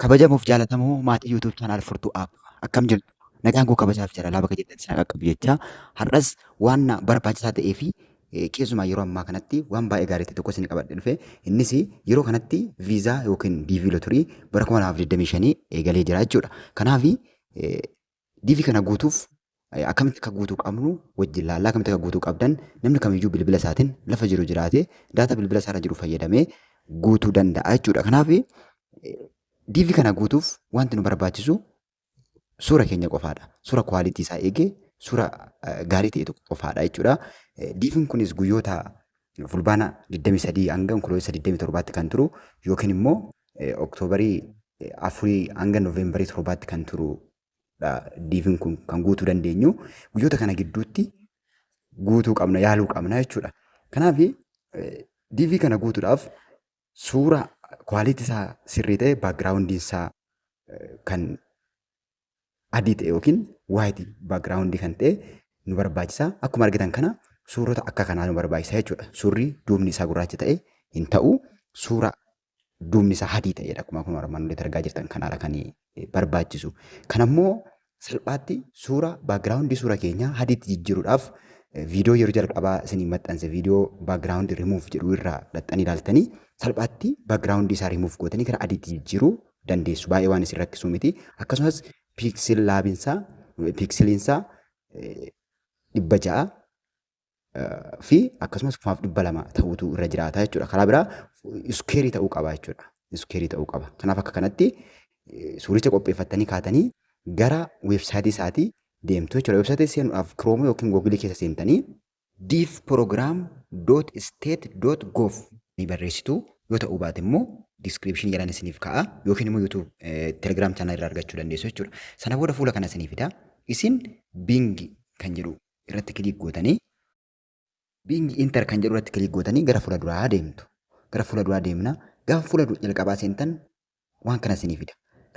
Kabajamuuf jaalatamuu maatii YouTube chaanaal Furtuu App akkam jirtu? Nagaan koo kabajaaf jaalalaa bakka jirtan sana qaqqabu jecha har'as waan barbaachisaa ta'ee fi keessumaa yeroo ammaa kanatti waan baay'ee gaarii ta'e tokko isin qabadhe dhufe. Innis yeroo kanatti viizaa yookiin diivii lotorii bara 2025 eegalee jira jechuudha. Kanaaf diivii kana guutuuf akkamitti akka guutuu qabnu wajjin laallaa akkamitti akka guutuu qabdan namni kamiyyuu bilbila isaatiin lafa jiru jiraate daataa bilbila isaarra jiru fayyadamee guutuu danda'a jechuudha. Kanaaf diivii kana guutuuf wanti nu barbaachisu suura keenya qofaadha. Suura kwaalitii isaa eegee suura gaarii ta'e tokko qofaadha jechuudha. Diiviin kunis guyyoota fulbaana 23 hanga onkoloolessa 27tti kan turu yookiin immoo oktoobarii 4 hanga nooveembarii 7tti kan turudha. Diiviin kun kan guutuu dandeenyu guyyoota kana gidduutti guutuu qabna yaaluu qabna jechuudha. Kanaaf diivii kana guutuudhaaf suura kwaalitii isaa sirrii ta'e baakgiraawundii isaa kan adii ta'e yookiin waayitii baakgiraawundii kan ta'e nu barbaachisa. Akkuma argitan kana suurota akka kanaa nu barbaachisa jechuudha. Suurri duubni isaa gurraacha ta'e hin ta'u. Suura duubni isaa adii ta'edha. Akkuma kun armaan olitti argaa jirtan kanaadha kan barbaachisu. Kanammoo salphaatti suura baakgiraawundii suura keenyaa adiitti jijjiiruudhaaf viidiyoo yeroo jalqabaa isinii maxxanse viidiyoo baakgiraawundii rimuuf jedhu irraa dhaxxanii ilaaltanii salphaatti baakgiraawundii isaa rimuuf gootanii gara adiitti jijjiiruu dandeessu. Baay'ee waan isin rakkisu miti. Akkasumas piiksiliinsaa 600 fi akkasumas 200 ta'uutu irra jiraata jechuudha. Karaa biraa iskeerii ta'uu qaba jechuudha. Iskeerii ta'uu qaba. Kanaaf akka kanatti suuricha qopheeffattanii kaatanii gara weebsaayitii isaatii deemtu jechuudha. Weebsaayitii seenuudhaaf kiroomoo yookiin googilii keessa seentanii diivprogram.state.gov ni barreessitu. Yoo ta'uu baate immoo diskiripshinii jalaan isiniif ka'a yookiin immoo YouTube Telegram channel irraa argachuu dandeessu jechuudha. Sana booda fuula kana isiniif fida. Isin Bing kan jedhu irratti kilik gootanii Bing Enter kan jedhu irratti kilik gootanii gara fuula duraa deemtu. Gara fuula duraa deemna. Gaafa fuula jalqabaa seentan waan kana isiniif fida.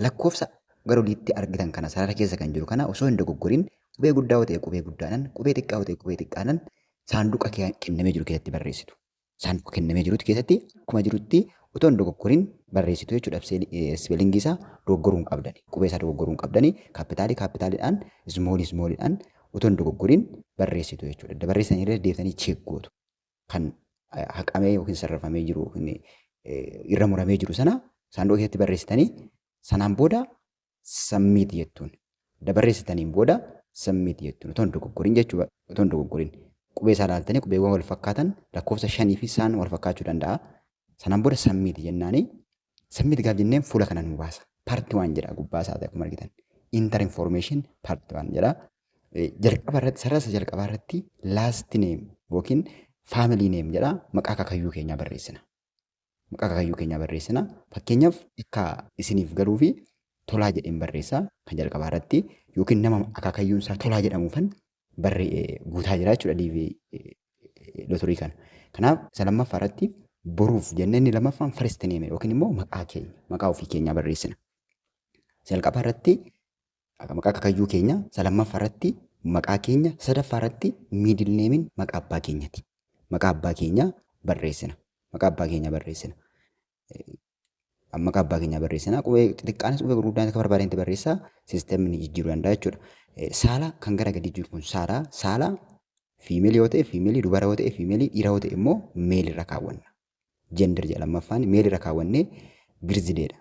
Lakkoofsa gara oliitti argitan kana sarara keessa kan jiru kana osoo hin dogoggorin qubee guddaa yoo ta'e qubee guddaadhaan qubee xiqqaa yoo ta'e qubee xiqqaadhaan saanduqa kennamee jiru keessatti barreessitu. Saanduqa kennamee jirutti keessatti akkuma jirutti otoo hin dogoggorin barreessitu jechuudha. Ispeelingii isaa dogoggoruu hin qabdani. Qubee isaa dogoggoruu hin qabdani. Kaapitaaliidhaan ismooliidhaan otoo hin dogoggorin barreessitu jechuudha. Barreessanii irra deebitanii cheek gootu. Kan haqamee yookiin sarrafamee jiru irra muramee jiru sana saanduqa keessatti barreessitanii sanaan booda sammiiti jettuun. Barreessitaniin booda sammiiti jettuun. Otoo hin dogoggorin jechuudha. Otoo hin dogoggorin. Qubee isaa ilaaltanii qubeewwan wal fakkaatan lakkoofsa 5 fi 6 wal fakkaachuu danda'a. Sanaan booda sammiiti jennaanii sammiiti gaaf jenneen fuula kana nu baasa. Paartii 1 jedha gubbaa isaa akkuma argitan. Inter information paartii 1 jedha. Jalqaba irratti sarara jalqabaa irratti last name yookiin family name jedha. Maqaa akaakayyuu keenyaa barreessina. Maqaa akaakayyuu keenyaa barreessina. Fakkeenyaaf akka isiniif galuu fi Tolaa jedheen barreessaa kan jalqabaa irratti yookiin nama akaakayyuun isaa Tolaa jedhamuufan guutaa jira jechuudha diivii lotorii kana. Kanaaf isa lammaffaa irratti boruuf jennee inni lammaffaan first name yookiin immoo maqaa ofii keenyaa barreessina. Isa jalqabaa irratti maqaa akaakayyuu keenya, isa lammaffaa irratti maqaa keenya, sadaffaa irratti miidil neemiin maqaa abbaa keenyaati. Maqaa abbaa keenyaa barreessina. Maqaa abbaa keenyaa barreessina. Maqaa abbaa keenyaa barreessina. Qubee xixiqqaanis qubee gurguddaan akka barbaadan barreessaa siisteemni jijjiiruu danda'a jechuudha. Saala kan gara gadi jiru kun saala fiimeelii yoo ta'e fiimeelii, dubara yoo ta'e fiimeelii, dhiira yoo ta'e immoo meelirra kaawwanna. Jender jedha lammaffaan meelirra kaawwannee birzideedha.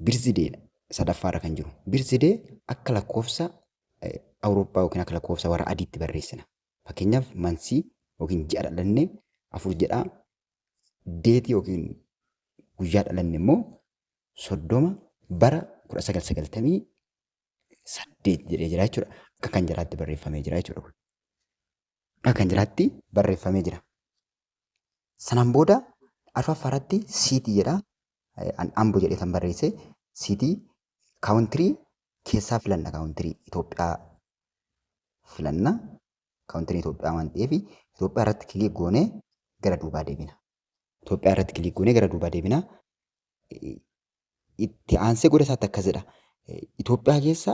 Birzideedha sadaffaarra kan jiru. Birzidee akka lakkoofsa Awurooppaa yookiin akka lakkoofsa warra adiitti barreessina. Fakkeenyaaf mansii yookiin ji'a dhalannee 4 jedhaa. Deetii yookiin guyyaa dhalanne immoo 30 bara 1998 jedhee jira jechuudha. Akka kan jiraatti barreeffamee jira jechuudha. Akka kan jiraatti barreeffamee jira. Sanaan booda arfaffaa irratti siitii jedha. Amboo jedhee kan barreesse siitii kaawuntirii keessaa filanna kaawuntirii Itoophiyaa filanna. Kaawuntirii Itoophiyaa waan ta'eef Itoophiyaa irratti kilik goonee gara duubaa deebina. Itoophiyaa irratti kilik goonee gara duubaa deebina. Itti aansee goda isaatti akkas jedha. Itoophiyaa keessa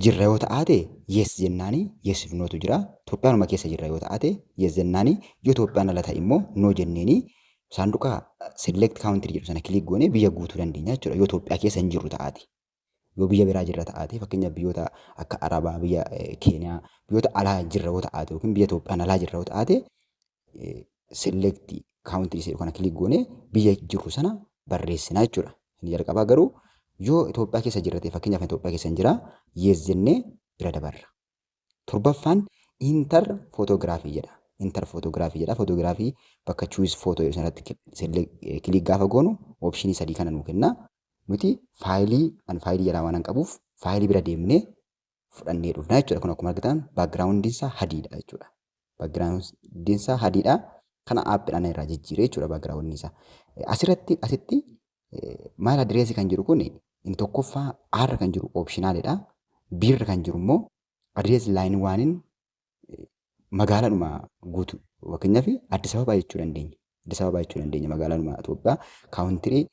jirra yoo ta'ate yes jennaanii yes nootu jira. Itoophiyaanuma keessa jirra yoo ta'ate yes jennaanii yoo Itoophiyaan ala ta'e immoo no jenneeni saanduqa select country jedhu sana kilik goonee biyya guutuu dandeenya jechuudha. Yoo Itoophiyaa keessa hin jirru ta'aati. Yoo biyya biraa jirra ta'aati fakkeenyaaf biyyoota akka Arabaa, biyya Keeniyaa, biyyoota alaa jirra yoo ta'aate yookiin biyya Itoophiyaan alaa jirra yoo ta'aate select country jedhu kana kilik goonee biyya jirru sana barreessinaa jechuudha. Inni jalqabaa garuu yoo Itoophiyaa keessa jirra ta'e fakkeenyaaf Itoophiyaa keessa hin jira yes jennee bira dabarra. Torbaffaan inter photography jedha. Inter photography jedha. Photography bakka choose photo jedhu sanatti kilik gaafa goonu optionii sadii kana nuu kenna. Nuti faayilii jedhaa waan qabuuf faayilii bira deemnee fudhannee dhufna jechuudha. Kun akkuma argitan backgroundiin isaa hadiidha jechuudha. Backgroundiin isaa hadiidha. Kana aappiidhaan irraa jijjiiree jechuudha backgroundiin isaa. Asitti maal adireesii kan jiru kun inni tokkoffaa R kan jiru optionaalidha. B irra kan jiru immoo adireesii line waaniin magaalaadhuma guutuu fakkeenyaaf Addis Ababaa jechuu dandeenya. Addis Ababaa jechuu dandeenya magaalaadhuma Itoophiyaa kaawuntirii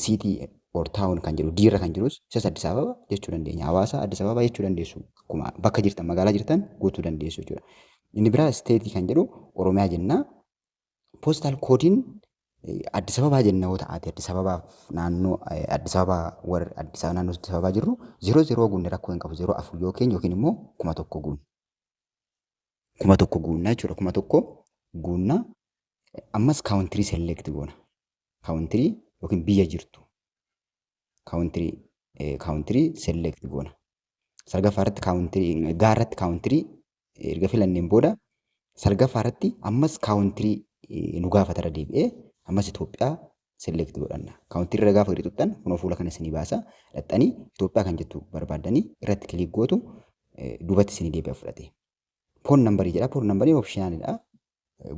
siitii or taawun kan jiru diirra kan jirus isas Addis Ababaa jechuu dandeenya. Hawaasa Addis Ababaa jechuu dandeessu. Akkuma bakka jirtan magaalaa jirtan guutuu dandeessu jechuudha. Inni biraa isteetii kan jedhu Oromiyaa jenna. Poostal koodiin Addis Ababaa jenna yoo ta'aate Addis Ababaa naannoo Addis Ababaa warra Addis Ababaa naannoo Addis Ababaa jirru 00 guunne rakkoo hin qabu 04 yookiin immoo 1000 guunne. 1000 guunnaa jechuudha. 1000 guunnaa ammas kaawuntirii select goona. Kaawuntirii yookiin biyya jirtu. Kaawuntirii select goona. Sargaffaarratti kaawuntirii gaarratti kaawuntirii erga filanneen booda sargaffaarratti ammas kaawuntirii nu gaafatara deebi'ee ammas Itoophiyaa select godhanna. Kaawuntirii irra gaafa hiriixuudhaan kunoo fuula kana isinii baasa. Dhaxxanii Itoophiyaa kan jettu barbaadanii irratti kilik gootu duubatti isinii deebi'a fudhate. Poon nambarii jedha. Poon nambarii optionaalidha.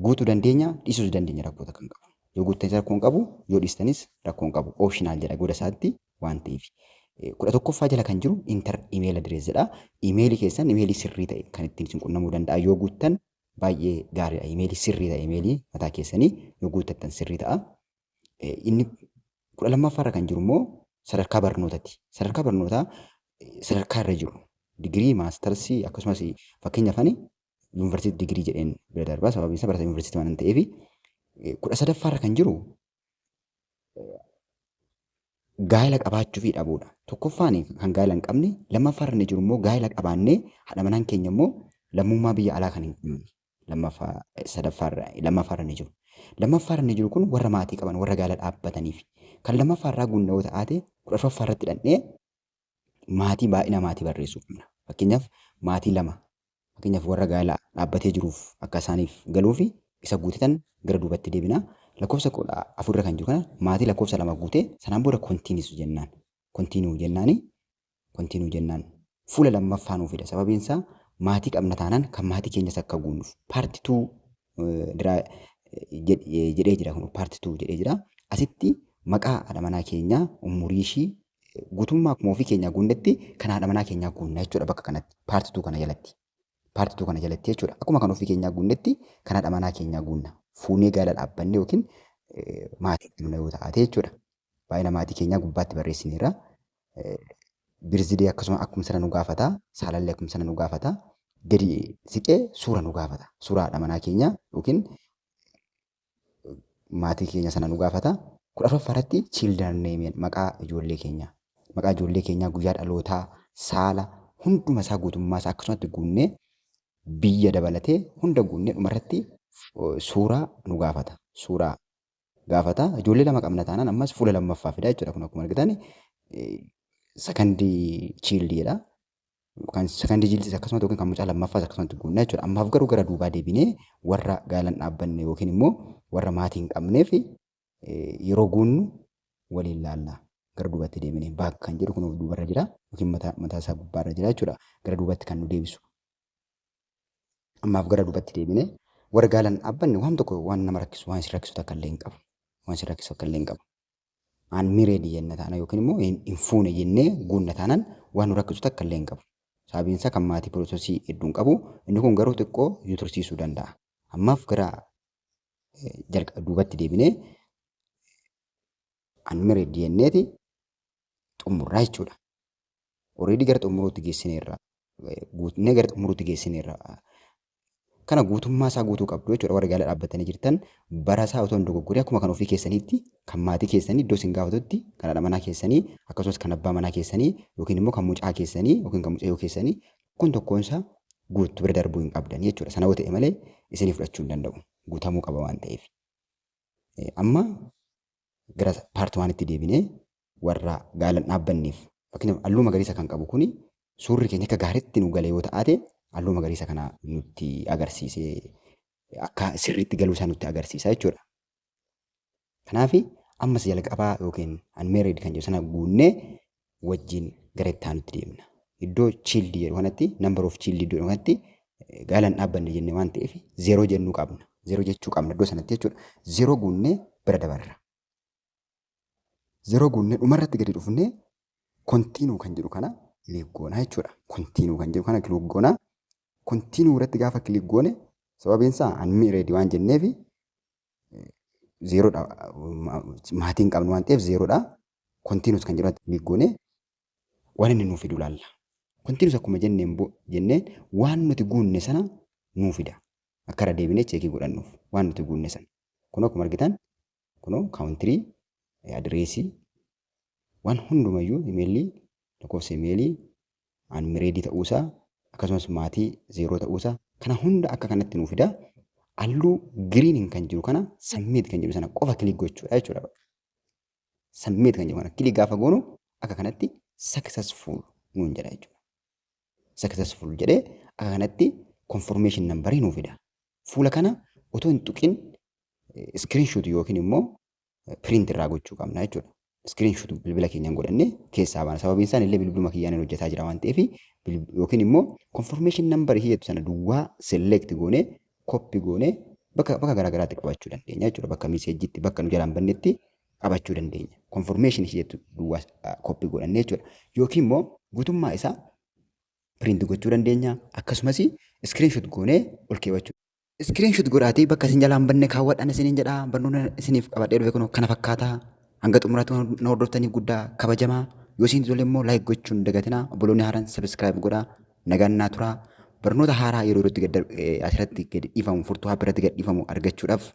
Guutuu dandeenya, dhiisuus dandeenya rakkoota kan qabu. Yoo guuttanis rakkoo hin qabu, yoo dhiistanis rakkoo hin qabu. Optionaal jedha goda isaatti waan ta'eef. 11ffaa jala kan jiru inter email address jedha. Emailii keessan emailii sirrii ta'e kan ittiin isin qunnamuu danda'a. Yoo guuttan baay'ee gaariidha. Emailii sirrii ta'e emailii mataa keessanii yoo guuttattan sirrii ta'a. Inni 12ffaarra kan jiru immoo sadarkaa barnootaati. Sadarkaa barnootaa sadarkaa irra jiru. Digirii, maastarsii akkasumas fakkeenyaaf ani yuunivarsiitii digirii jedheen bira darbaa sababiin isaa barataa yuunivarsiitii waan ta'eef 13ffaarra kan jiru gaa'ela qabaachuu fi dhabuudha. Tokkoffaan kan gaa'ela hin qabne, lammaffaarra inni jiru immoo gaa'ela qabaannee haadha manaan keenya immoo lammummaa biyya alaa kan hin qabne. Lammaffaarra inni jiru. Lammaffaarra inni jiru kun warra maatii qaban, warra gaa'ela dhaabbataniif. Kan lammaffaarraa guunna yoo ta'aate 14ffaarratti hidhannee maatii baay'ina maatii barreessuu qabna. Fakkeenyaaf maatii 2. Fakkeenyaaf warra gaa'ela dhaabbatee jiruuf akka isaaniif galuufi isa guutitan gara duubatti deebina. Lakkoofsa 4 kan jiru kana maatii lakkoofsa 2 guutee sanaan booda kontiiniisu jennaan. Kontiinuu jennaan fuula lammaffaa nuuf fida. Sababiin isaa maatii qabna taanaan kan maatii keenyas akka guunnuuf paartii 2 jedhee jira kun paartii 2 jedhee jira. Asitti maqaa haadha manaa keenyaa umurii ishii guutummaa akkuma ofii keenyaa guunnetti kan haadha manaa keenyaa guunna jechuudha bakka kanatti paartii 2 kana jalatti. Paartii 2 kana jalatti jechuudha. Akkuma kan ofii keenyaa guunnetti kan haadha manaa keenyaa guunna. Fuunee gaa'ela dhaabbanne yookiin maatii qabna yoo ta'aate jechuudha. Baay'ina maatii keenyaa gubbaatti barreessineerra. Birzidee akkuma sana nu gaafata. Saalallee akkuma sana nu gaafata. Gadi siqee suura nu gaafata. Suura haadha manaa keenyaa yookiin maatii keenya sana nu gaafata. 14ffaarratti children name maqaa ijoollee keenyaa. Maqaa ijoollee keenyaa guyyaa dhalootaa saala hunduma isaa guutummaa isaa akkasumatti guunnee biyya dabalatee hunda guunnee dhumarratti suuraa nu gaafata. Suuraa gaafata. Ijoollee 2 qabna taanaan ammas fuula lammaffaa fida jechuudha. Kun akkuma argitan sakandii chiildiidha. Kan sakandii chiildis akkasumatti yookiin kan mucaa lammaffaas akkasumatti guunnaa jechuudha. Ammaaf garuu gara duubaa deebinee warra gaa'ela hin dhaabbanne yookiin immoo warra maatii hin qabneef yeroo guunnu waliin laalla. Gara duubatti deebinee baak kan jedhu kun duubarra jira yookiin mataa isaa gubbaarra jira jechuudha. Gara duubatti kan nu deebisu. Ammaaf gara duubatti deebinee warra gaa'ela hin dhaabbanne waan tokko waan nama rakkisu waan isin rakkisu takka illee hin qabu. Waan isin rakkisu akka illee hin qabu. Aan mireedii jenna taana yookiin immoo hin fuune jennee guunna taanaan waan nu rakkisu takka illee hin qabu. Sababiin isaa kan maatii piroosesii hedduun qabu. Inni kun garuu xiqqoo yoo tursiisuu danda'a. Ammaaf gara duubatti deebinee aan mireedii jenneeti xumurraa jechuudha. Already gara xumuruutti geessineerra. Guutnee gara xumuruutti geessineerra. kana guutummaa isaa guutuu qabdu jechuudha. Warri gaala dhaabbatanii jirtan barasaa otoo hin dogoggoree akkuma kan ofii keessaniitti kan maatii keessanii iddoo isin gaafatutti kan haadha manaa keessanii akkasumas kan abbaa manaa keessanii yookiin immoo kan mucaa keessanii yookiin kan mucayyoo keessanii kun tokkoon isaa guutuu bira darbuu hin qabdan jechuudha. Sana yoo ta'e malee isinii fudhachuu hin danda'u. Guutamuu qaba waan ta'eef. Amma gara paartii waanitti deebinee warra gaalan dhaabbanneef fakkeenyaaf halluu magariisa kan qabu kuni suurri keenya akka gaariitti nu galee yoo ta'ate halluu magariisa kana nutti agarsiisee akka sirriitti galuu isaa nutti agarsiisa jechuudha. Kanaaf ammas jalqabaa yookiin unmarried kan jedhu sana guunnee wajjin gara itti aanutti deemna. Iddoo childii jedhu kanatti number of childii iddoo kanatti gaalan dhaabbanne jennee waan ta'eef 0 jennuu qabna. 0 jechuu qabna iddoo sanatti jechuudha. 0 guunnee bira dabarra. 0 guunnee dhumarratti gadi dhufnee kontiinuu kan jedhu kana kilik goona jechuudha. Kontiinuu kan jedhu kana kilik goona. Kontiinuu irratti gaafa kilik goone sababiin isaa unmarried waan jenneef 0dha. Maatiin qabnu waan ta'eef 0dha. Kontiinuus kan jedhu kilik goone waan inni nuuf fidu laalla. Kontiinuus akkuma jenneen waan nuti guunne sana nuuf fida. Akka irra deebinee cheekii godhannuuf waan nuti guunne sana. Kun akkuma argitan kunoo kaawuntirii adireesii waan hundumayyuu imeelii lakkoofsa imeelii unmarried ta'uusaa akkasumas maatii 0 ta'uusaa kana hunda akka kanatti nuuf fida. Halluu giriiniin kan jiru kana submit kan jedhu sana qofa kilik gochuudha jechuudha. Submit kan jedhu kana kilik gaafa goonu akka kanatti successful nuun jedha jechuudha. Successful jedhee akka kanatti confirmation numberii nuuf fida. Fuula kana otoo hin tuqin screenshot yookiin immoo print irraa gochuu qabna jechuudha. Screenshot bilbila keenyaan godhannee keessaa baana. Sababiin isaan illee bilbiluma kiyyaan hojjetaa jira waan ta'eef yookiin immoo confirmation number jettu sana duwwaa select goonee copy goonee bakka garaagaraatti qabachuu dandeenya jechuudha. Bakka miseejitti bakka nu jalaan bannetti qabachuu dandeenya. Confirmation jettu duwwaa copy godhannee jechuudha. Yookiin immoo guutummaa isaa print gochuu dandeenya. Akkasumas screenshot goonee ol keewwachuu. Screenshot godhaatii bakka isin jalaan banne kaawwadhaan isiniin jedha. Barnoota isiniif qabadhee dhufe kun kana fakkaata. Hanga xumuraatti na hordoftaniif guddaa kabajamaa. Yoo isin tole immoo like gochuun dagatinaa. Obboloonni haaraan subscribe godhaa. Nagaan naa turaa. Barnoota haaraa yeroo irratti asirratti gadi dhiifamu furtuu biratti gadi dhiifamu argachuudhaaf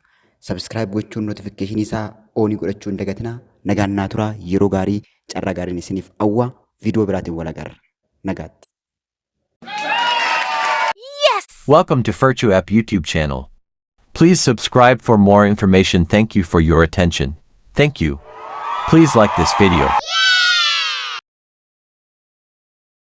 subscribe gochuun notification isaa oonii godhachuun dagatinaa. Nagaan naa turaa. Yeroo gaarii carraa gaariin isiniif hawwa. Viidiyoo biraatiin wal agarra. Nagaatti. Welcome to Virtue App YouTube channel. Please subscribe for more information. Thank you for your attention. Thank you. Please like this video.